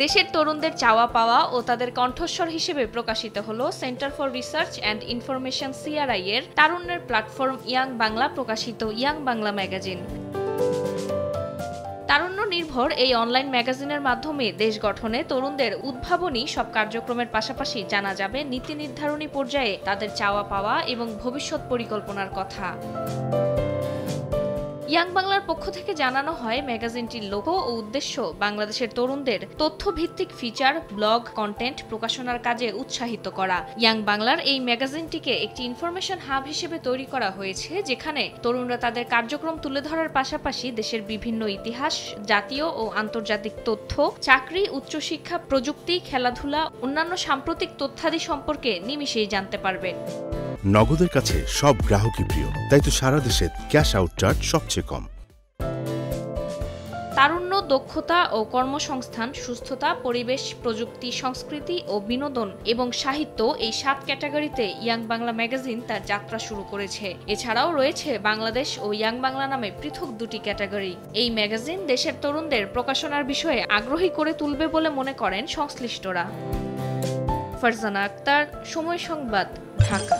দেশের তরুণদের চাওয়া পাওয়া ও তাদের কণ্ঠস্বর হিসেবে প্রকাশিত হলো centre for research and information CRI এর তারুণ্যের প্ল্যাটফর্ম ইয়াং বাংলা প্রকাশিত ইয়াং বাংলা ম্যাগাজিন। তারুণ্য নির্ভর এই অনলাইন ম্যাগাজিনের মাধ্যমে দেশ গঠনে তরুণদের উদ্ভাবনী সব কার্যক্রমের পাশাপাশি জানা যাবে নীতি নির্ধারণী পর্যায়ে তাদের চাওয়া পাওয়া এবং ভবিষ্যৎ পরিকল্পনার কথা। ইয়াং বাংলার পক্ষ থেকে জানানো হয়, ম্যাগাজিনটির লক্ষ্য ও উদ্দেশ্য বাংলাদেশের তরুণদের তথ্যভিত্তিক ফিচার, ব্লগ, কন্টেন্ট প্রকাশনার কাজে উৎসাহিত করা। ইয়াং বাংলার এই ম্যাগাজিনটিকে একটি ইনফরমেশন হাব হিসেবে তৈরি করা হয়েছে, যেখানে তরুণরা তাদের কার্যক্রম তুলে ধরার পাশাপাশি দেশের বিভিন্ন ইতিহাস, জাতীয় ও আন্তর্জাতিক তথ্য, চাকরি, উচ্চশিক্ষা, প্রযুক্তি, খেলাধুলা, অন্যান্য সাম্প্রতিক তথ্যাদি সম্পর্কে নিমিষেই জানতে পারবেন। নগদের কাছে সব গ্রাহকই প্রিয়, তাই তো সারা দেশে ক্যাশ আউট চার্জ সবচেয়ে কম। তারুণ্য, দক্ষতা ও কর্মসংস্থান, সুস্থতা, পরিবেশ, প্রযুক্তি, সংস্কৃতি ও বিনোদন এবং সাহিত্য, এই 7 ক্যাটাগরিতে ইয়াং বাংলা ম্যাগাজিন তার যাত্রা শুরু করেছে। এছাড়াও রয়েছে বাংলাদেশ ও ইয়াং বাংলা নামে পৃথক 2টি ক্যাটাগরি। এই ম্যাগাজিন দেশের তরুণদের প্রকাশনার বিষয়ে আগ্রহী করে তুলবে বলে মনে করেন সংশ্লিষ্টরা। ফারজানা আক্তার, সময় সংবাদ, ঢাকা।